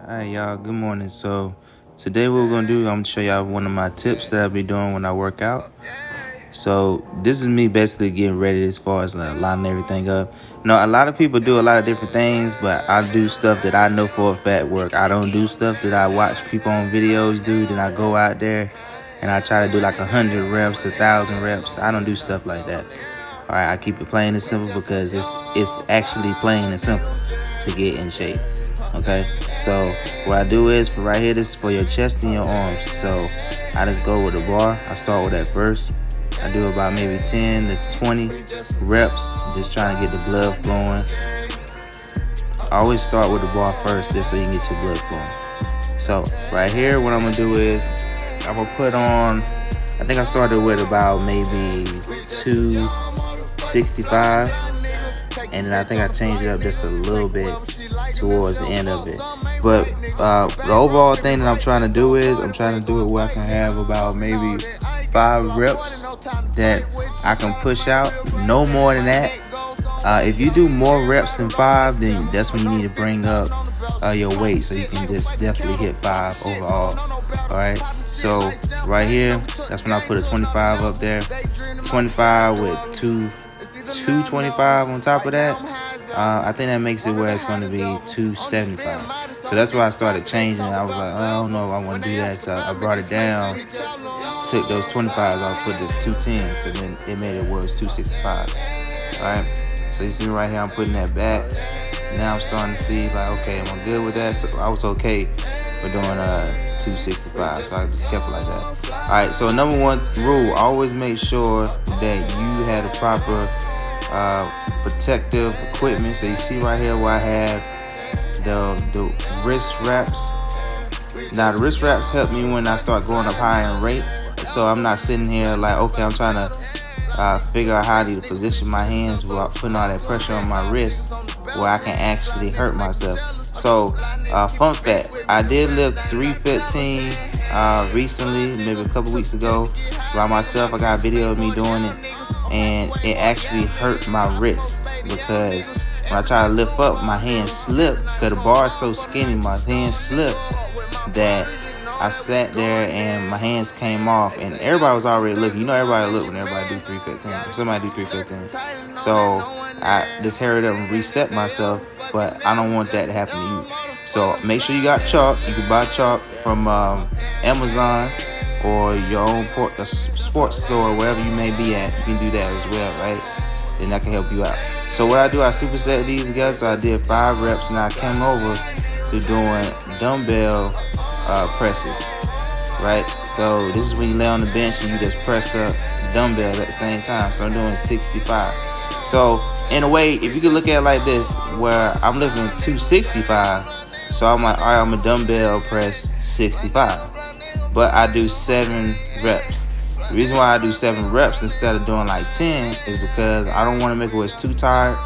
Hi y'all, good morning. So today what we're gonna do, I'm gonna show y'all one of my tips that I'll be doing when I work out. So this is me basically getting ready as far as like lining everything up. A lot of people do a lot of different things, but I do stuff that I know for a fact work. I don't do stuff that I watch people on videos do. Then I go out there and I try to do like 100 reps, 1,000 reps. I don't do stuff like that. All right, I keep it plain and simple because it's actually plain and simple to get in shape. Okay, so what I do is for right here, this is for your chest and your arms. So I just go with the bar. I start with that first. I do about maybe 10 to 20 reps, just trying to get the blood flowing. I always start with the bar first, just so you can get your blood flowing. So right here, what I'm gonna do is I'm gonna put on. I think I started with about maybe 265, and then I think I changed it up just a little bit towards the end of it. But the overall thing that I'm trying to do is I'm trying to do it where I can have about maybe 5 reps that I can push out, no more than that. If you do more reps than 5, then that's when you need to bring up your weight, so you can just definitely hit 5 overall. All right, so right here, that's when I put a 25 up there, 25 with 225 on top of that. I think that makes it where it's going to be 275. So that's why I started changing. I was like, I don't know if I want to do that, so I brought it down, took those 25s off, put this 210, so then it made it where it's 265. All right, so you see right here, I'm putting that back. Now I'm starting to see like, okay, am I good with that? So I was okay for doing 265, so I just kept it like that. All right, so number one rule: always make sure that you have the proper protective equipment. So you see right here where I have the wrist wraps. Now the wrist wraps help me when I start going up higher in rate, so I'm not sitting here like, okay, I'm trying to figure out how to position my hands without putting all that pressure on my wrist where I can actually hurt myself. So fun fact, I did lift 315 recently, maybe a couple weeks ago by myself. I got a video of me doing it, and it actually hurt my wrist because when I try to lift up, my hand slipped because the bar is so skinny. My hand slipped that I sat there and my hands came off, and everybody was already looking. You know, everybody look when everybody do 315. Somebody do 315. So I just hurried up and reset myself, but I don't want that to happen to you. So make sure you got chalk. You can buy chalk from Amazon or your own sports store, wherever you may be at. You can do that as well, right? Then that can help you out. So what I do, I superset these together. So I did 5 reps, and I came over to doing dumbbell presses, right? So this is when you lay on the bench and you just press up the dumbbell at the same time. So I'm doing 65. So in a way, if you could look at it like this, where I'm lifting 265, so I'm like, all right, I'm a dumbbell press 65, but I do 7 reps. The reason why I do 7 reps instead of doing like 10 is because I don't want to make it where it's too tired.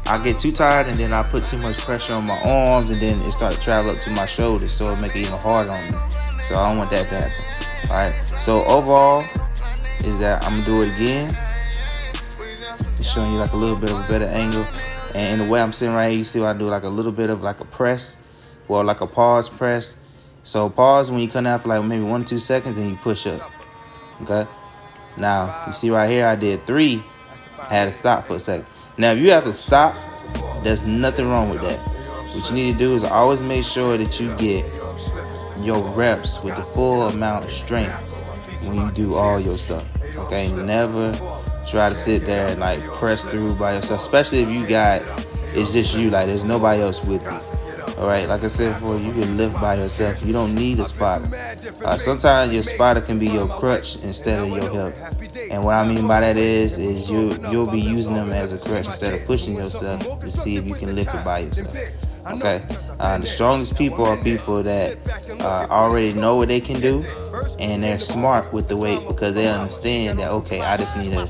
I get too tired, and then I put too much pressure on my arms, and then it started to travel up to my shoulders, so it make it even harder on me. So I don't want that to happen. All right. So overall, is that I'm gonna do it again. Just showing you like a little bit of a better angle, and in the way I'm sitting right here, you see I do like a little bit of like a press, or like a pause press. So pause when you come down for like maybe 1 or 2 seconds, and you push up. Okay. Now you see right here, I did 3. I had to stop for a second. Now, if you have to stop, there's nothing wrong with that. What you need to do is always make sure that you get your reps with the full amount of strength when you do all your stuff. Okay, never try to sit there and like press through by yourself, especially if it's just you, like there's nobody else with you. All right, like I said before, you can lift by yourself. You don't need a spotter. Sometimes your spotter can be your crutch instead of your help. And what I mean by that is you'll be using them as a crutch instead of pushing yourself to see if you can lift it by yourself. Okay, the strongest people are people that already know what they can do, and they're smart with the weight because they understand that, okay, I just need to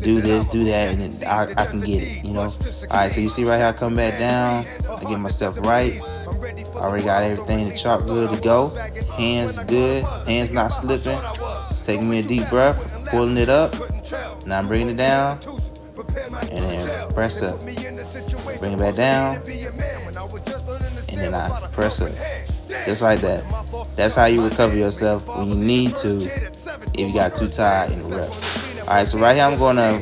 do this, do that, and then I can get it, you know. All right, so you see right here, I come back down, I get myself right. Already got everything, the chalk good to go. Hands good, hands not slipping. It's taking me a deep breath, pulling it up. Now I'm bringing it down, and then press up. Bring it back down, and then I press up. just like that. That's how you recover yourself when you need to, if you got too tired in the rep. All right, so right here I'm gonna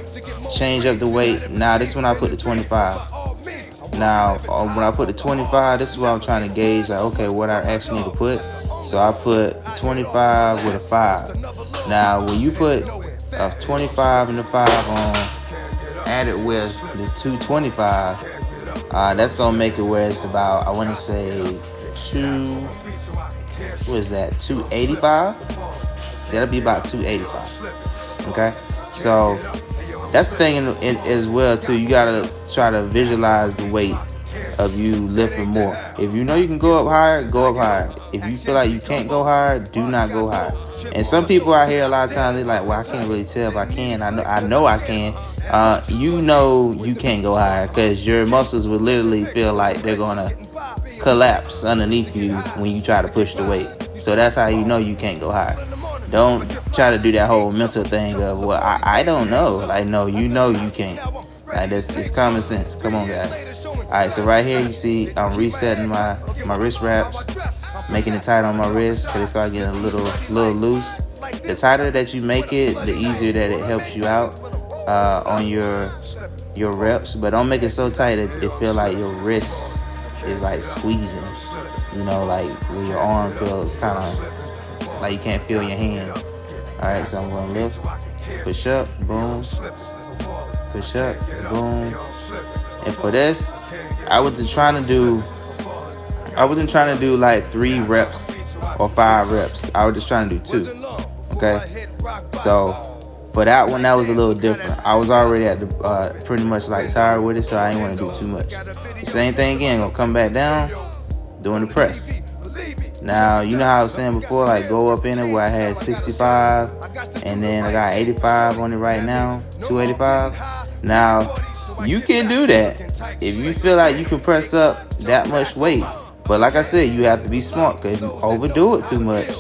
change up the weight. Now this is when I put the 25. Now when I put the 25, this is what I'm trying to gauge, like, okay, what I actually need to put. So I put 25 with a 5. Now when you put a 25 and a 5 on, added with the 225, that's gonna make it where it's about, I want to say, 285. That'll be about 285. Okay, so that's the thing as well too. You gotta try to visualize the weight of you lifting more. If you know you can go up higher, go up higher. If you feel like you can't go higher, do not go higher. And some people out here, a lot of times, they're like, well, I can't really tell if I can. I know I can. You know you can't go higher because your muscles will literally feel like they're gonna collapse underneath you when you try to push the weight. So that's how you know you can't go higher. Don't try to do that whole mental thing of, well, I don't know. Like, no, you know you can't. Like, it's common sense. Come on, guys. All right, so right here you see I'm resetting my wrist wraps, making it tight on my wrist because it started getting a little loose. The tighter that you make it, the easier that it helps you out on your reps. But don't make it so tight that it feel like your wrist is like squeezing. You know, like where your arm feels kind of like you can't feel your hands. All right, so I'm gonna lift, push up, boom, push up, boom. And for this, I wasn't trying to do like 3 reps or 5 reps. I was just trying to do 2. Okay, so for that one, that was a little different. I was already at the pretty much like tired with it, so I didn't want to do too much. The same thing again, gonna come back down, doing the press. Now, you know how I was saying before, like go up in it where I had 65 and then I got 85 on it right now, 285. Now, you can do that if you feel like you can press up that much weight. But like I said, you have to be smart because if you overdo it too much,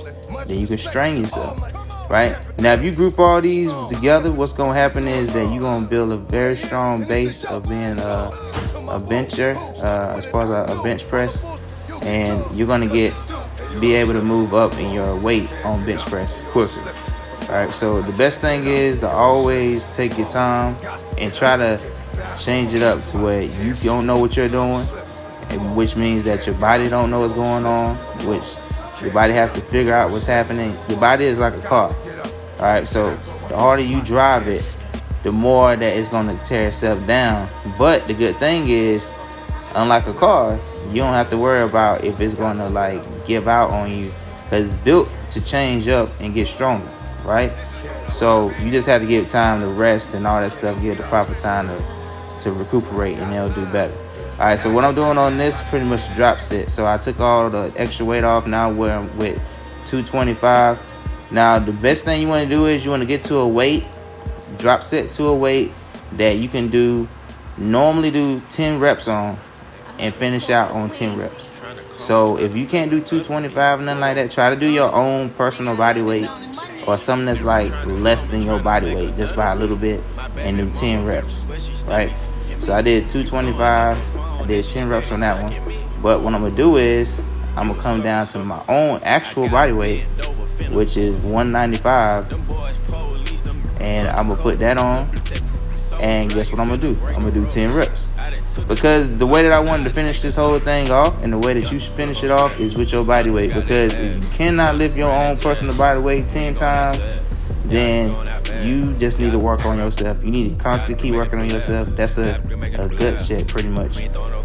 then you can strain yourself, right? Now, if you group all these together, what's going to happen is that you're going to build a very strong base of being a bencher as far as a bench press, and you're going to be able to move up in your weight on bench press quicker. All right, so the best thing is to always take your time and try to change it up to where you don't know what you're doing, which means that your body don't know what's going on, which your body has to figure out what's happening. Your body is like a car. All right, so the harder you drive it, the more that it's going to tear itself down. But the good thing is, unlike a car, you don't have to worry about if it's going to like give out on you because it's built to change up and get stronger, right? So you just have to give it time to rest and all that stuff, give it the proper time to recuperate, and it'll do better. All right, so what I'm doing on this pretty much a drop set. So I took all the extra weight off. Now we're with 225. Now the best thing you want to do is you want to get to a weight, drop set to a weight that you can normally do 10 reps on and finish out on 10 reps. So if you can't do 225 or nothing like that, try to do your own personal body weight or something that's like less than your body weight, just by a little bit, and do 10 reps, right? So I did 225, I did 10 reps on that one. But what I'm gonna do is I'm gonna come down to my own actual body weight, which is 195, and I'm gonna put that on. And guess what I'm gonna do? I'm gonna do 10 reps. Because the way that I wanted to finish this whole thing off, and the way that you should finish it off, is with your body weight. Because if you cannot lift your own personal body weight 10 times, then you just need to work on yourself. You need to constantly keep working on yourself. That's a gut check, pretty much,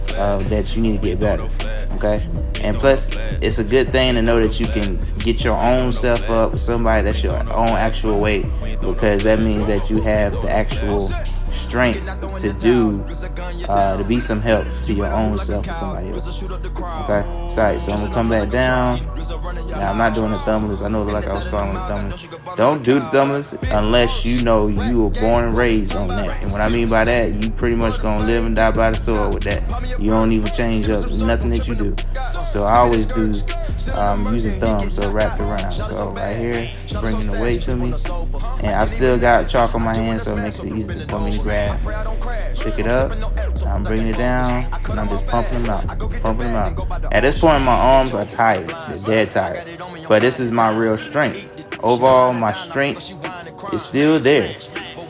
that you need to get better. Okay? And plus, it's a good thing to know that you can get your own self up with somebody that's your own actual weight, because that means that you have the actual strength to be some help to your own self or somebody else. Okay, sorry. So I'm gonna come back down. Now I'm not doing the thumblers. I know like I was starting with the thumblers. Don't do the thumblers unless you know you were born and raised on that. And what I mean by that, you pretty much gonna live and die by the sword with that. You don't even change up nothing that you do. So I always do using thumbs, so wrapped around. So right here, bringing the weight to me, and I still got chalk on my hand, so it makes it easy for me to grab, pick it up, I'm bringing it down, and I'm just pumping them out, pumping them out. At this point, my arms are tired. They're dead tired. But this is my real strength. Overall, my strength is still there.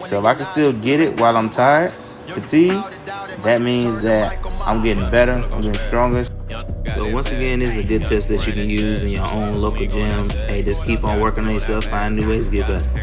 So if I can still get it while I'm tired, fatigued, that means that I'm getting better, I'm getting stronger. So once again, this is a good tips that you can use in your own local gym. Hey, just keep on working on yourself, find new ways to get better.